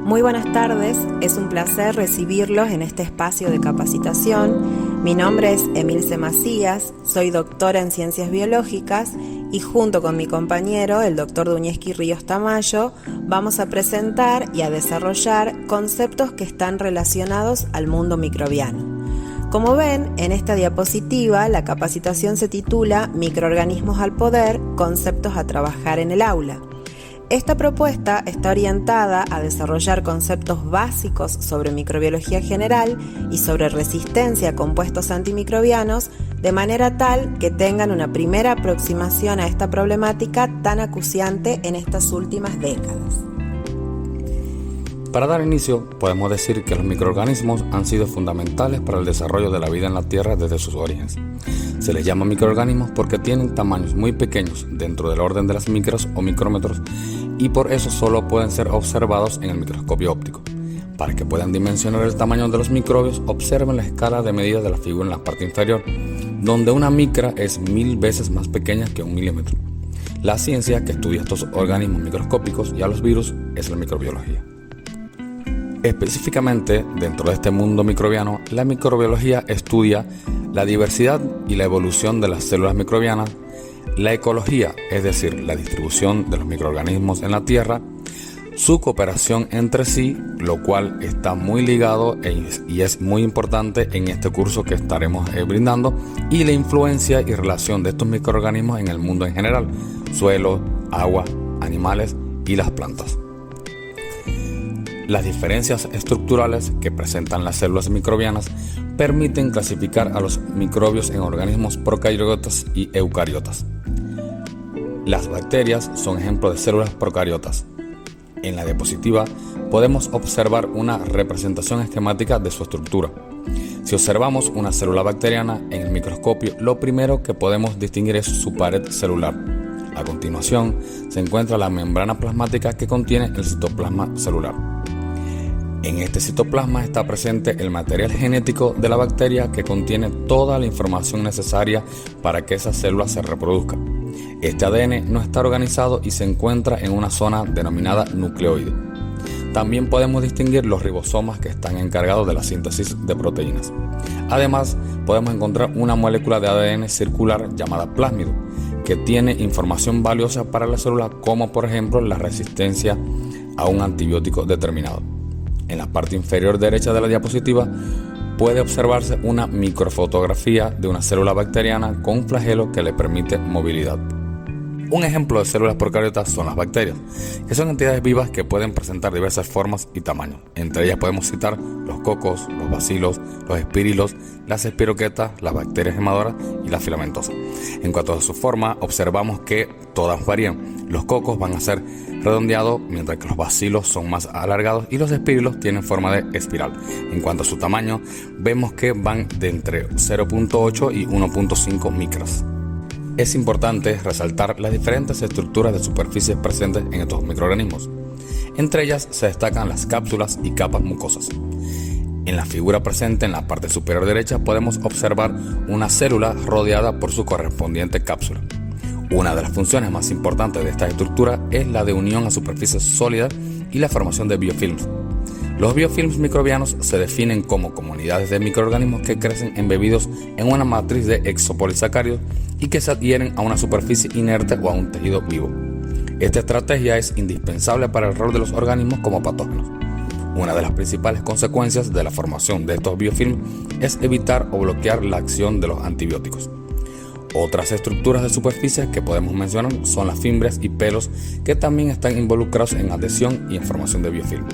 Muy buenas tardes, es un placer recibirlos en este espacio de capacitación. Mi nombre es Emilce Macías, soy doctora en Ciencias Biológicas y junto con mi compañero, el doctor Duñesqui Ríos Tamayo, vamos a presentar y a desarrollar conceptos que están relacionados al mundo microbiano. Como ven, en esta diapositiva, la capacitación se titula Microorganismos al poder, conceptos a trabajar en el aula. Esta propuesta está orientada a desarrollar conceptos básicos sobre microbiología general y sobre resistencia a compuestos antimicrobianos, de manera tal que tengan una primera aproximación a esta problemática tan acuciante en estas últimas décadas. Para dar inicio, podemos decir que los microorganismos han sido fundamentales para el desarrollo de la vida en la Tierra desde sus orígenes. Se les llama microorganismos porque tienen tamaños muy pequeños dentro del orden de las micras o micrómetros y por eso solo pueden ser observados en el microscopio óptico. Para que puedan dimensionar el tamaño de los microbios, observen la escala de medida de la figura en la parte inferior, donde una micra es 1000 veces más pequeña que un milímetro. La ciencia que estudia estos organismos microscópicos y a los virus es la microbiología. Específicamente, dentro de este mundo microbiano, la microbiología estudia la diversidad y la evolución de las células microbianas, la ecología, es decir, la distribución de los microorganismos en la Tierra, su cooperación entre sí, lo cual está muy ligado y es muy importante en este curso que estaremos brindando, y la influencia y relación de estos microorganismos en el mundo en general, suelo, agua, animales y las plantas. Las diferencias estructurales que presentan las células microbianas permiten clasificar a los microbios en organismos procariotas y eucariotas. Las bacterias son ejemplos de células procariotas. En la diapositiva podemos observar una representación esquemática de su estructura. Si observamos una célula bacteriana en el microscopio, lo primero que podemos distinguir es su pared celular. A continuación, se encuentra la membrana plasmática que contiene el citoplasma celular. En este citoplasma está presente el material genético de la bacteria que contiene toda la información necesaria para que esa célula se reproduzca. Este ADN no está organizado y se encuentra en una zona denominada nucleoide. También podemos distinguir los ribosomas que están encargados de la síntesis de proteínas. Además, podemos encontrar una molécula de ADN circular llamada plásmido, que tiene información valiosa para la célula, como por ejemplo la resistencia a un antibiótico determinado. En la parte inferior derecha de la diapositiva puede observarse una microfotografía de una célula bacteriana con un flagelo que le permite movilidad. Un ejemplo de células procariotas son las bacterias, que son entidades vivas que pueden presentar diversas formas y tamaños. Entre ellas podemos citar los cocos, los bacilos, los espirilos, las espiroquetas, las bacterias gemadoras y las filamentosas. En cuanto a su forma, observamos que todas varían. Los cocos van a ser redondeados, mientras que los bacilos son más alargados y los espirilos tienen forma de espiral. En cuanto a su tamaño, vemos que van de entre 0.8 y 1.5 micras. Es importante resaltar las diferentes estructuras de superficies presentes en estos microorganismos. Entre ellas se destacan las cápsulas y capas mucosas. En la figura presente en la parte superior derecha podemos observar una célula rodeada por su correspondiente cápsula. Una de las funciones más importantes de esta estructura es la de unión a superficies sólidas y la formación de biofilms. Los biofilms microbianos se definen como comunidades de microorganismos que crecen embebidos en una matriz de exopolisacáridos y que se adhieren a una superficie inerte o a un tejido vivo. Esta estrategia es indispensable para el rol de los organismos como patógenos. Una de las principales consecuencias de la formación de estos biofilms es evitar o bloquear la acción de los antibióticos. Otras estructuras de superficie que podemos mencionar son las fibras y pelos, que también están involucrados en adhesión y en formación de biofilm.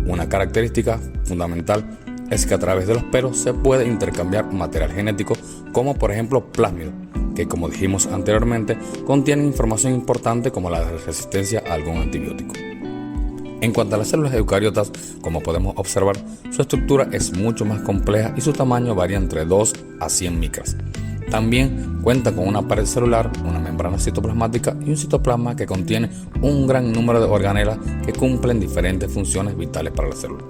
Una característica fundamental es que a través de los pelos se puede intercambiar material genético, como por ejemplo plásmido, que como dijimos anteriormente contienen información importante como la resistencia a algún antibiótico. En cuanto a las células eucariotas, como podemos observar, su estructura es mucho más compleja y su tamaño varía entre 2 a 100 micras. También cuenta con una pared celular, una membrana citoplasmática y un citoplasma que contiene un gran número de organelas que cumplen diferentes funciones vitales para la célula.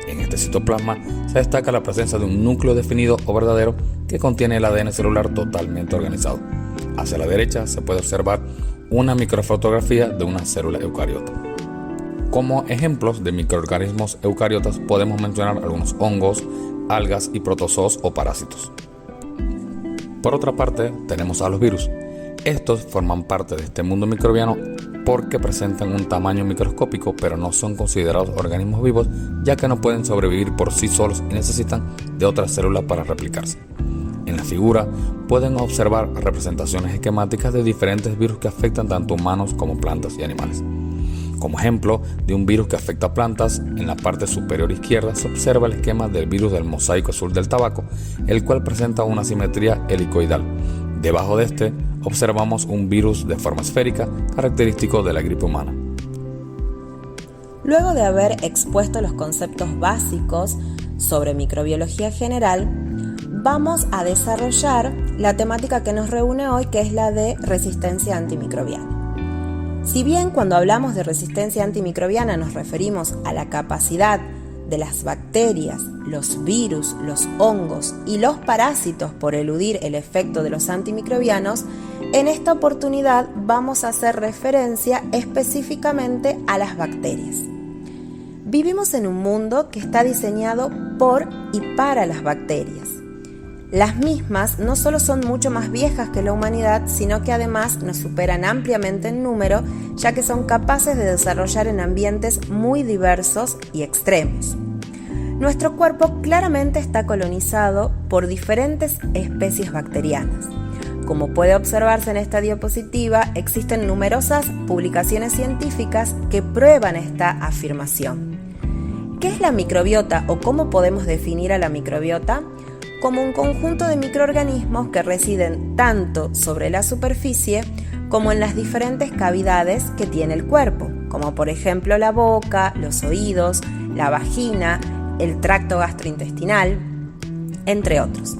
En este citoplasma se destaca la presencia de un núcleo definido o verdadero que contiene el ADN celular totalmente organizado. Hacia la derecha se puede observar una microfotografía de una célula eucariota. Como ejemplos de microorganismos eucariotas podemos mencionar algunos hongos, algas y protozoos o parásitos. Por otra parte, tenemos a los virus. Estos forman parte de este mundo microbiano porque presentan un tamaño microscópico, pero no son considerados organismos vivos, ya que no pueden sobrevivir por sí solos y necesitan de otras células para replicarse. En la figura pueden observar representaciones esquemáticas de diferentes virus que afectan tanto humanos como plantas y animales. Como ejemplo de un virus que afecta a plantas, en la parte superior izquierda se observa el esquema del virus del mosaico azul del tabaco, el cual presenta una simetría helicoidal. Debajo de este observamos un virus de forma esférica, característico de la gripe humana. Luego de haber expuesto los conceptos básicos sobre microbiología general, vamos a desarrollar la temática que nos reúne hoy, que es la de resistencia antimicrobiana. Si bien cuando hablamos de resistencia antimicrobiana nos referimos a la capacidad de las bacterias, los virus, los hongos y los parásitos por eludir el efecto de los antimicrobianos, en esta oportunidad vamos a hacer referencia específicamente a las bacterias. Vivimos en un mundo que está diseñado por y para las bacterias. Las mismas no solo son mucho más viejas que la humanidad, sino que además nos superan ampliamente en número, ya que son capaces de desarrollar en ambientes muy diversos y extremos. Nuestro cuerpo claramente está colonizado por diferentes especies bacterianas. Como puede observarse en esta diapositiva, existen numerosas publicaciones científicas que prueban esta afirmación. ¿Qué es la microbiota o cómo podemos definir a la microbiota? Como un conjunto de microorganismos que residen tanto sobre la superficie como en las diferentes cavidades que tiene el cuerpo, como por ejemplo la boca, los oídos, la vagina, el tracto gastrointestinal, entre otros.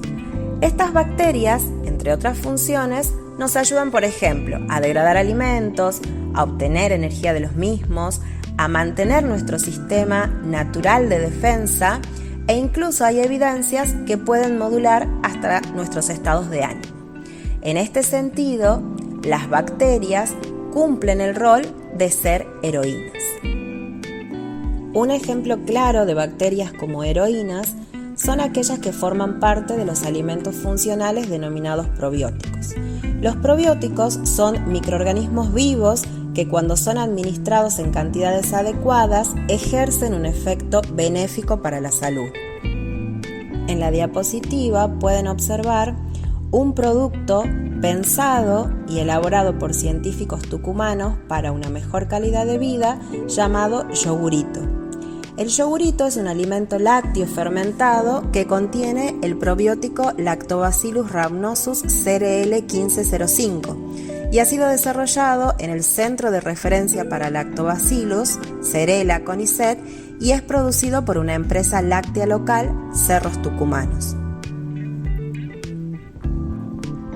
Estas bacterias, entre otras funciones, nos ayudan, por ejemplo, a degradar alimentos, a obtener energía de los mismos, a mantener nuestro sistema natural de defensa, e incluso hay evidencias que pueden modular hasta nuestros estados de ánimo. En este sentido, las bacterias cumplen el rol de ser heroínas. Un ejemplo claro de bacterias como heroínas son aquellas que forman parte de los alimentos funcionales denominados probióticos. Los probióticos son microorganismos vivos que cuando son administrados en cantidades adecuadas ejercen un efecto benéfico para la salud. En la diapositiva pueden observar un producto pensado y elaborado por científicos tucumanos para una mejor calidad de vida llamado yogurito. El yogurito es un alimento lácteo fermentado que contiene el probiótico Lactobacillus rhamnosus CRL 1505 y ha sido desarrollado en el Centro de Referencia para Lactobacillus, Cerela CONICET, y es producido por una empresa láctea local, Cerros Tucumanos.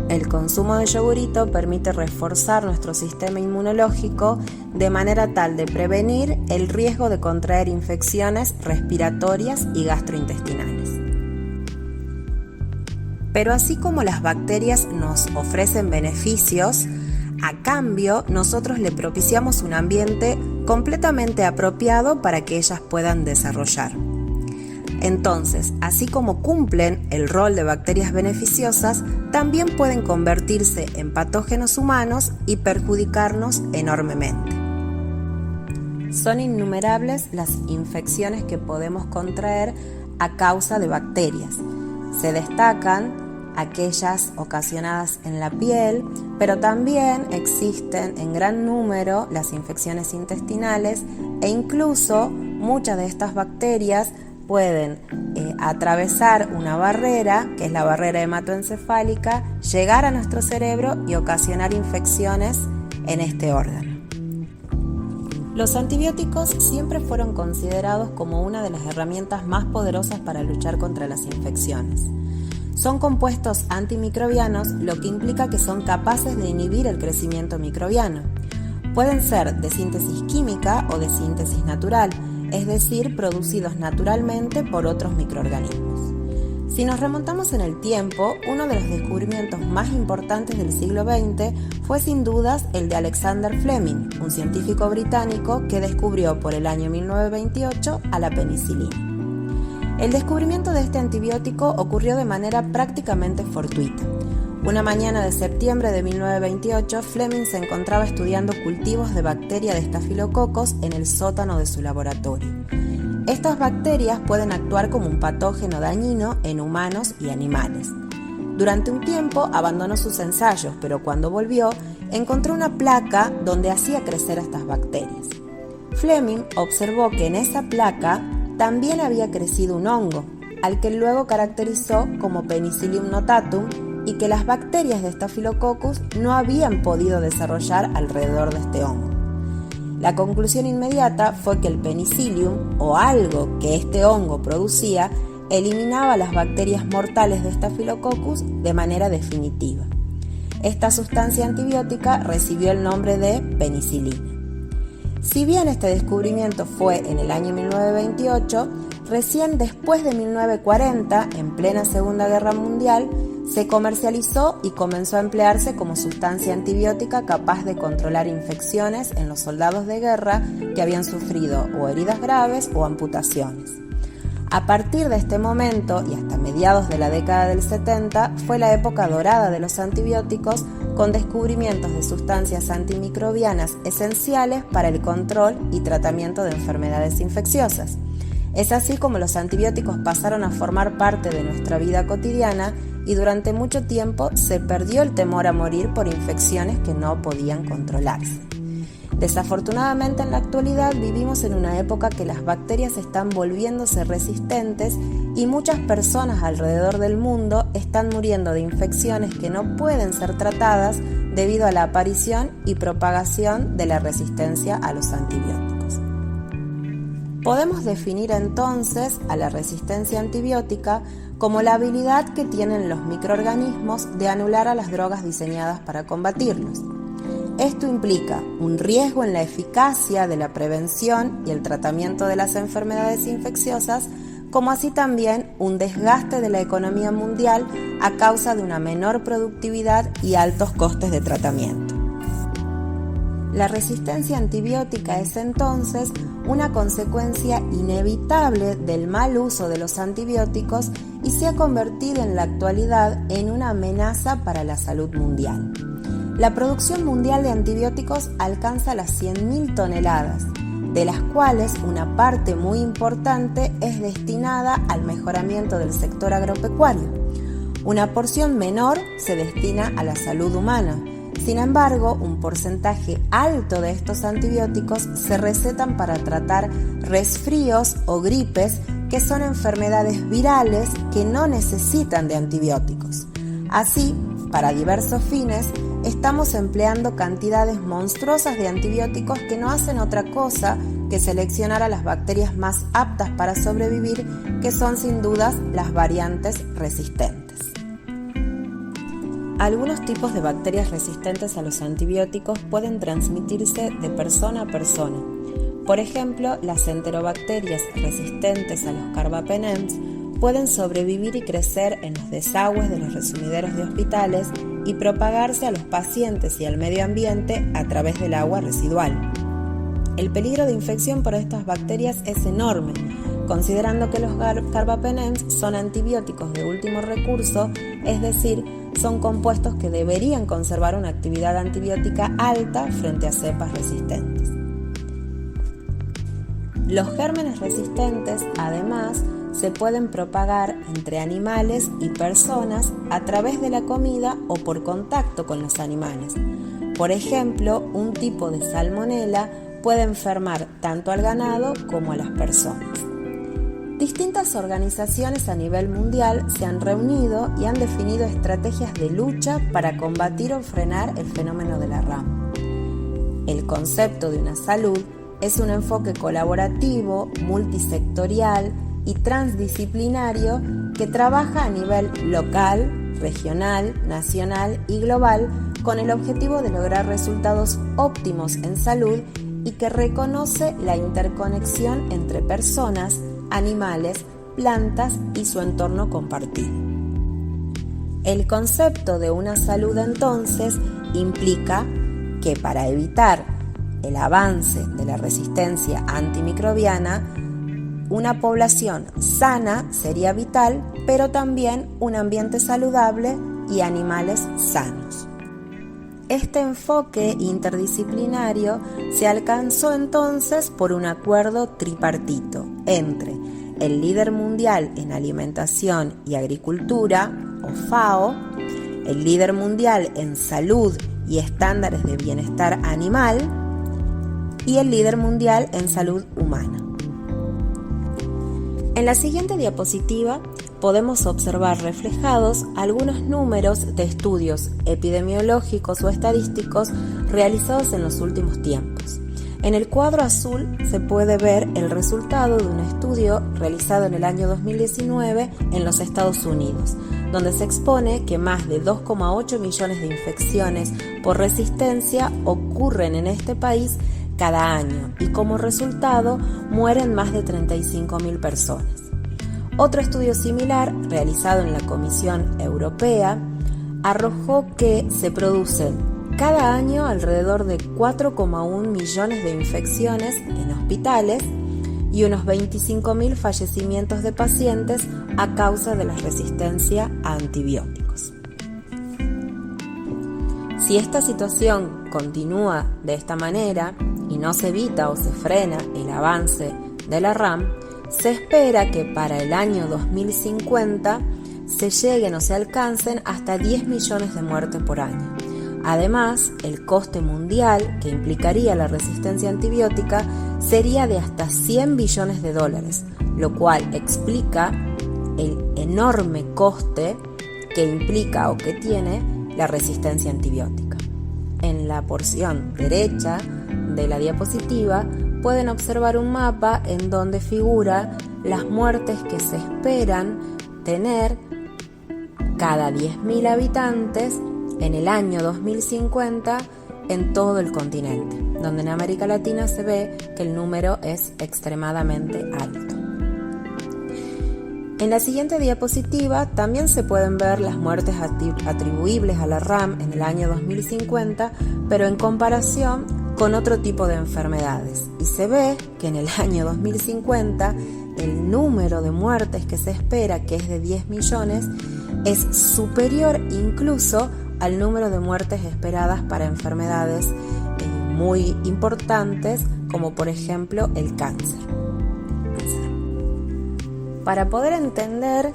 El consumo de yogurito permite reforzar nuestro sistema inmunológico de manera tal de prevenir el riesgo de contraer infecciones respiratorias y gastrointestinales. Pero así como las bacterias nos ofrecen beneficios, a cambio nosotros le propiciamos un ambiente completamente apropiado para que ellas puedan desarrollar. Entonces, así como cumplen el rol de bacterias beneficiosas, también pueden convertirse en patógenos humanos y perjudicarnos enormemente. Son innumerables las infecciones que podemos contraer a causa de bacterias. Se destacan aquellas ocasionadas en la piel, pero también existen en gran número las infecciones intestinales e incluso muchas de estas bacterias pueden atravesar una barrera, que es la barrera hematoencefálica, llegar a nuestro cerebro y ocasionar infecciones en este órgano. Los antibióticos siempre fueron considerados como una de las herramientas más poderosas para luchar contra las infecciones. Son compuestos antimicrobianos, lo que implica que son capaces de inhibir el crecimiento microbiano. Pueden ser de síntesis química o de síntesis natural, es decir, producidos naturalmente por otros microorganismos. Si nos remontamos en el tiempo, uno de los descubrimientos más importantes del siglo XX fue sin dudas el de Alexander Fleming, un científico británico que descubrió por el año 1928 a la penicilina. El descubrimiento de este antibiótico ocurrió de manera prácticamente fortuita. Una mañana de septiembre de 1928, Fleming se encontraba estudiando cultivos de bacteria de estafilococos en el sótano de su laboratorio. Estas bacterias pueden actuar como un patógeno dañino en humanos y animales. Durante un tiempo abandonó sus ensayos, pero cuando volvió, encontró una placa donde hacía crecer estas bacterias. Fleming observó que en esa placa también había crecido un hongo, al que luego caracterizó como Penicillium notatum, y que las bacterias de Staphylococcus no habían podido desarrollar alrededor de este hongo. La conclusión inmediata fue que el penicillium, o algo que este hongo producía, eliminaba las bacterias mortales de Staphylococcus de manera definitiva. Esta sustancia antibiótica recibió el nombre de penicilina. Si bien este descubrimiento fue en el año 1928, recién después de 1940, en plena Segunda Guerra Mundial, se comercializó y comenzó a emplearse como sustancia antibiótica capaz de controlar infecciones en los soldados de guerra que habían sufrido o heridas graves o amputaciones. A partir de este momento y hasta mediados de la década del 70 fue la época dorada de los antibióticos, con descubrimientos de sustancias antimicrobianas esenciales para el control y tratamiento de enfermedades infecciosas. Es así como los antibióticos pasaron a formar parte de nuestra vida cotidiana y durante mucho tiempo se perdió el temor a morir por infecciones que no podían controlarse. Desafortunadamente, en la actualidad vivimos en una época que las bacterias están volviéndose resistentes y muchas personas alrededor del mundo están muriendo de infecciones que no pueden ser tratadas debido a la aparición y propagación de la resistencia a los antibióticos. Podemos definir entonces a la resistencia antibiótica como la habilidad que tienen los microorganismos de anular a las drogas diseñadas para combatirlos. Esto implica un riesgo en la eficacia de la prevención y el tratamiento de las enfermedades infecciosas, como así también un desgaste de la economía mundial a causa de una menor productividad y altos costes de tratamiento. La resistencia antibiótica es entonces una consecuencia inevitable del mal uso de los antibióticos y se ha convertido en la actualidad en una amenaza para la salud mundial. La producción mundial de antibióticos alcanza las 100.000 toneladas, de las cuales una parte muy importante es destinada al mejoramiento del sector agropecuario. Una porción menor se destina a la salud humana. Sin embargo, un porcentaje alto de estos antibióticos se recetan para tratar resfríos o gripes, que son enfermedades virales que no necesitan de antibióticos. Así, para diversos fines, estamos empleando cantidades monstruosas de antibióticos que no hacen otra cosa que seleccionar a las bacterias más aptas para sobrevivir, que son sin dudas las variantes resistentes. Algunos tipos de bacterias resistentes a los antibióticos pueden transmitirse de persona a persona. Por ejemplo, las enterobacterias resistentes a los carbapenems pueden sobrevivir y crecer en los desagües de los resumideros de hospitales y propagarse a los pacientes y al medio ambiente a través del agua residual. El peligro de infección por estas bacterias es enorme, considerando que los carbapenems son antibióticos de último recurso, es decir, son compuestos que deberían conservar una actividad antibiótica alta frente a cepas resistentes. Los gérmenes resistentes, además, se pueden propagar entre animales y personas a través de la comida o por contacto con los animales. Por ejemplo, un tipo de salmonela puede enfermar tanto al ganado como a las personas. Distintas organizaciones a nivel mundial se han reunido y han definido estrategias de lucha para combatir o frenar el fenómeno de la RAM. El concepto de una salud es un enfoque colaborativo, multisectorial y transdisciplinario que trabaja a nivel local, regional, nacional y global con el objetivo de lograr resultados óptimos en salud y que reconoce la interconexión entre personas, animales, plantas y su entorno compartido. El concepto de una salud entonces implica que para evitar el avance de la resistencia antimicrobiana, una población sana sería vital, pero también un ambiente saludable y animales sanos. Este enfoque interdisciplinario se alcanzó entonces por un acuerdo tripartito entre el líder mundial en alimentación y agricultura, o FAO, el líder mundial en salud y estándares de bienestar animal y el líder mundial en salud humana. En la siguiente diapositiva podemos observar reflejados algunos números de estudios epidemiológicos o estadísticos realizados en los últimos tiempos. En el cuadro azul se puede ver el resultado de un estudio realizado en el año 2019 en los Estados Unidos, donde se expone que más de 2,8 millones de infecciones por resistencia ocurren en este país cada año y como resultado mueren más de 35.000 personas. Otro estudio similar, realizado en la Comisión Europea, arrojó que se producen cada año alrededor de 4,1 millones de infecciones en hospitales y unos 25.000 fallecimientos de pacientes a causa de la resistencia a antibióticos. Si esta situación continúa de esta manera y no se evita o se frena el avance de la RAM, se espera que para el año 2050 se lleguen o se alcancen hasta 10 millones de muertes por año. Además, el coste mundial que implicaría la resistencia antibiótica sería de hasta 100 billones de dólares, lo cual explica el enorme coste que implica o que tiene la resistencia antibiótica. En la porción derecha de la diapositiva pueden observar un mapa en donde figura las muertes que se esperan tener cada 10.000 habitantes en el año 2050 en todo el continente, donde en América Latina se ve que el número es extremadamente alto. En la siguiente diapositiva también se pueden ver las muertes atribuibles a la RAM en el año 2050, pero en comparación con otro tipo de enfermedades. Y se ve que en el año 2050 el número de muertes que se espera, que es de 10 millones, es superior incluso al número de muertes esperadas para enfermedades muy importantes, como por ejemplo el cáncer. Para poder entender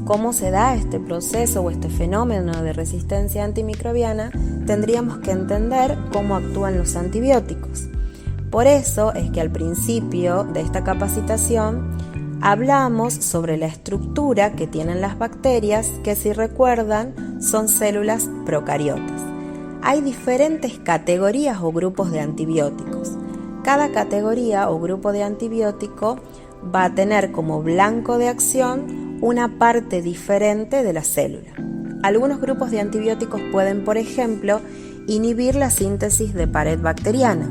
cómo se da este proceso o este fenómeno de resistencia antimicrobiana, tendríamos que entender cómo actúan los antibióticos. Por eso es que al principio de esta capacitación hablamos sobre la estructura que tienen las bacterias, que si recuerdan son células procariotas. Hay diferentes categorías o grupos de antibióticos. Cada categoría o grupo de antibiótico va a tener como blanco de acción una parte diferente de la célula. Algunos grupos de antibióticos pueden, por ejemplo, inhibir la síntesis de pared bacteriana.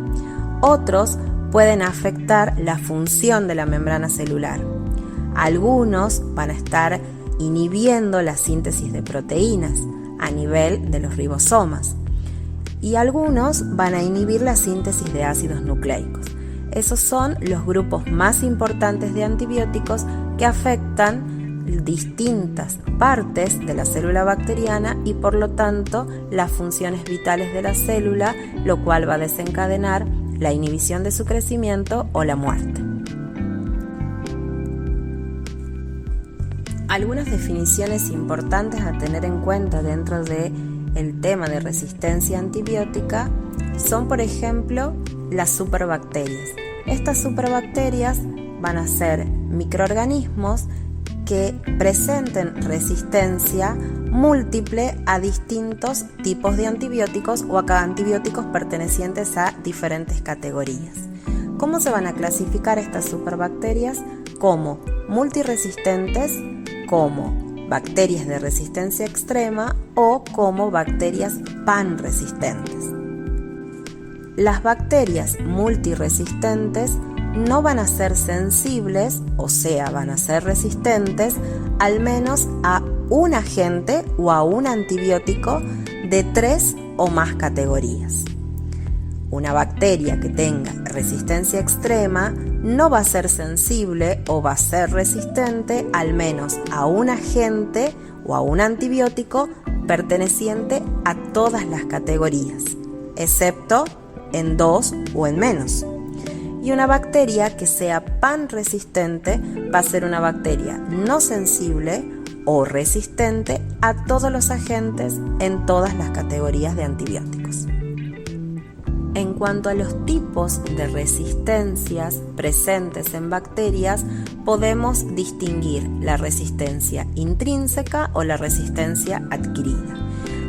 Otros pueden afectar la función de la membrana celular. Algunos van a estar inhibiendo la síntesis de proteínas a nivel de los ribosomas y algunos van a inhibir la síntesis de ácidos nucleicos. Esos son los grupos más importantes de antibióticos que afectan distintas partes de la célula bacteriana y por lo tanto las funciones vitales de la célula, lo cual va a desencadenar la inhibición de su crecimiento o la muerte. Algunas definiciones importantes a tener en cuenta dentro del tema de resistencia antibiótica son, por ejemplo, las superbacterias. Estas superbacterias van a ser microorganismos que presenten resistencia múltiple a distintos tipos de antibióticos o a antibióticos pertenecientes a diferentes categorías. ¿Cómo se van a clasificar estas superbacterias? Como multiresistentes, como bacterias de resistencia extrema o como bacterias panresistentes. Las bacterias multiresistentes no van a ser sensibles, o sea, van a ser resistentes al menos a un agente o a un antibiótico de 3 o más categorías. Una bacteria que tenga resistencia extrema no va a ser sensible o va a ser resistente al menos a un agente o a un antibiótico perteneciente a todas las categorías, excepto en 2 o en menos. Y una bacteria que sea panresistente va a ser una bacteria no sensible o resistente a todos los agentes en todas las categorías de antibióticos. En cuanto a los tipos de resistencias presentes en bacterias, podemos distinguir la resistencia intrínseca o la resistencia adquirida.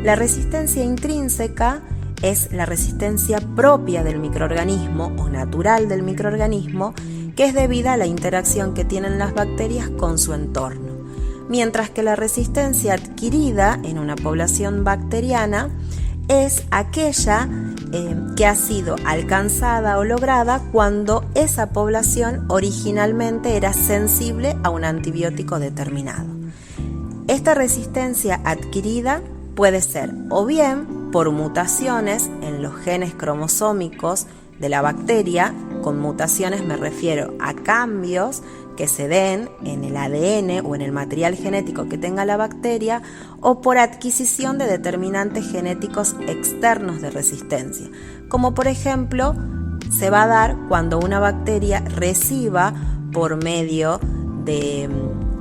La resistencia intrínseca es la resistencia propia del microorganismo o natural del microorganismo, que es debida a la interacción que tienen las bacterias con su entorno. Mientras que la resistencia adquirida en una población bacteriana es aquella que ha sido alcanzada o lograda cuando esa población originalmente era sensible a un antibiótico determinado. Esta resistencia adquirida puede ser o bien por mutaciones en los genes cromosómicos de la bacteria. Con mutaciones me refiero a cambios que se den en el ADN o en el material genético que tenga la bacteria, o por adquisición de determinantes genéticos externos de resistencia, como por ejemplo se va a dar cuando una bacteria reciba por medio de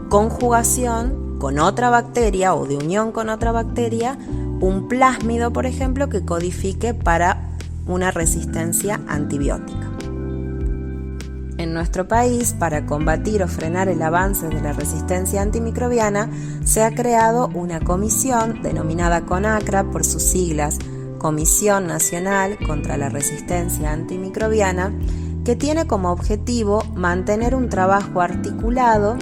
conjugación con otra bacteria o de unión con otra bacteria un plásmido, por ejemplo, que codifique para una resistencia antibiótica. En nuestro país, para combatir o frenar el avance de la resistencia antimicrobiana, se ha creado una comisión denominada CONACRA por sus siglas, Comisión Nacional contra la Resistencia Antimicrobiana, que tiene como objetivo mantener un trabajo articulado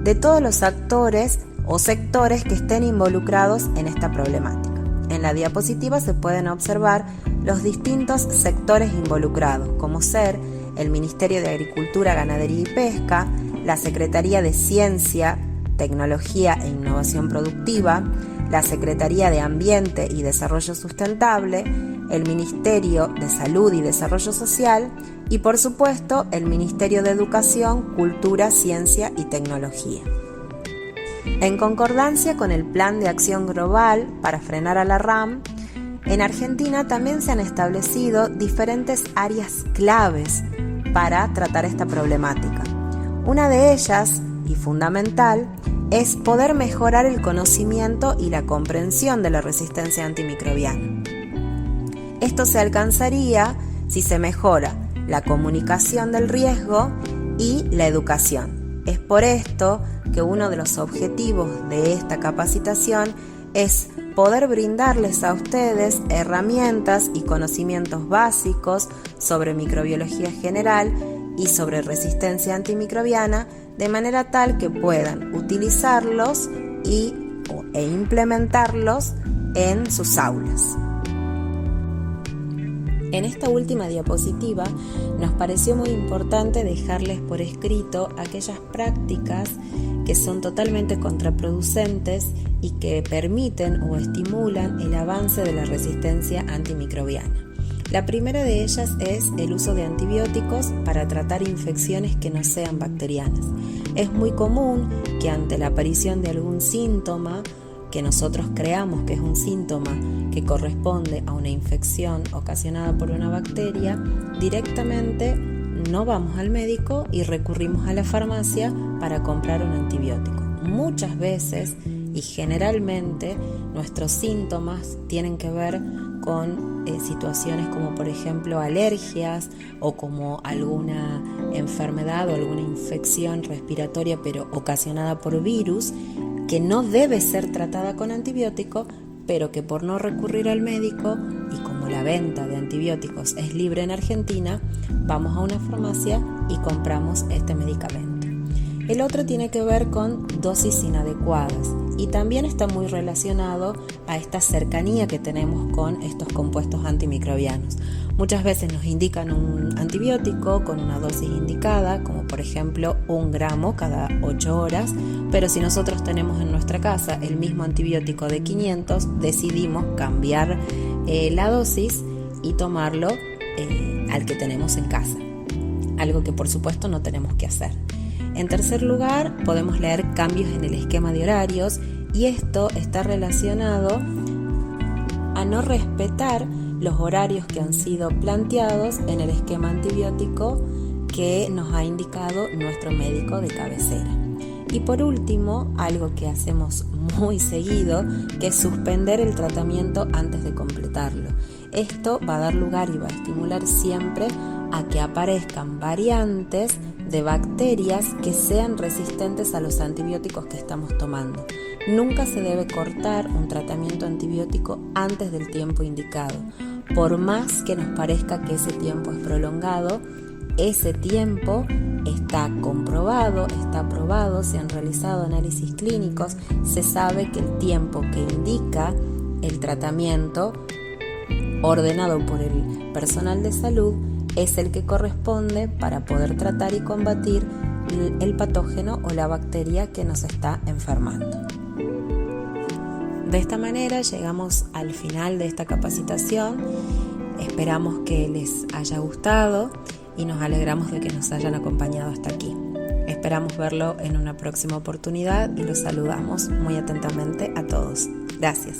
de todos los actores o sectores que estén involucrados en esta problemática. En la diapositiva se pueden observar los distintos sectores involucrados, como ser el Ministerio de Agricultura, Ganadería y Pesca, la Secretaría de Ciencia, Tecnología e Innovación Productiva, la Secretaría de Ambiente y Desarrollo Sustentable, el Ministerio de Salud y Desarrollo Social y, por supuesto, el Ministerio de Educación, Cultura, Ciencia y Tecnología. En concordancia con el Plan de Acción Global para frenar a la RAM, en Argentina también se han establecido diferentes áreas claves para tratar esta problemática. Una de ellas, y fundamental, es poder mejorar el conocimiento y la comprensión de la resistencia antimicrobiana. Esto se alcanzaría si se mejora la comunicación del riesgo y la educación. Es por esto que uno de los objetivos de esta capacitación es poder brindarles a ustedes herramientas y conocimientos básicos sobre microbiología general y sobre resistencia antimicrobiana, de manera tal que puedan utilizarlos e implementarlos en sus aulas. En esta última diapositiva nos pareció muy importante dejarles por escrito aquellas prácticas que son totalmente contraproducentes y que permiten o estimulan el avance de la resistencia antimicrobiana. La primera de ellas es el uso de antibióticos para tratar infecciones que no sean bacterianas. Es muy común que ante la aparición de algún síntoma que nosotros creamos que es un síntoma que corresponde a una infección ocasionada por una bacteria, directamente no vamos al médico y recurrimos a la farmacia para comprar un antibiótico. Muchas veces y generalmente nuestros síntomas tienen que ver con situaciones como por ejemplo alergias o como alguna enfermedad o alguna infección respiratoria pero ocasionada por virus que no debe ser tratada con antibiótico, pero que por no recurrir al médico y como la venta de antibióticos es libre en Argentina, vamos a una farmacia y compramos este medicamento. El otro tiene que ver con dosis inadecuadas y también está muy relacionado a esta cercanía que tenemos con estos compuestos antimicrobianos. Muchas veces nos indican un antibiótico con una dosis indicada, como por ejemplo 1 gramo cada 8 horas, pero si nosotros tenemos en nuestra casa el mismo antibiótico de 500, decidimos cambiar la dosis y tomarlo al que tenemos en casa, algo que por supuesto no tenemos que hacer. En tercer lugar, podemos leer cambios en el esquema de horarios, y esto está relacionado a no respetar los horarios que han sido planteados en el esquema antibiótico que nos ha indicado nuestro médico de cabecera. Y por último, algo que hacemos muy seguido, que es suspender el tratamiento antes de completarlo. Esto va a dar lugar y va a estimular siempre a que aparezcan variantes de bacterias que sean resistentes a los antibióticos que estamos tomando. Nunca se debe cortar un tratamiento antibiótico antes del tiempo indicado. Por más que nos parezca que ese tiempo es prolongado, ese tiempo está comprobado, está aprobado, se han realizado análisis clínicos, se sabe que el tiempo que indica el tratamiento ordenado por el personal de salud es el que corresponde para poder tratar y combatir el patógeno o la bacteria que nos está enfermando. De esta manera llegamos al final de esta capacitación. Esperamos que les haya gustado y nos alegramos de que nos hayan acompañado hasta aquí. Esperamos verlo en una próxima oportunidad y los saludamos muy atentamente a todos. Gracias.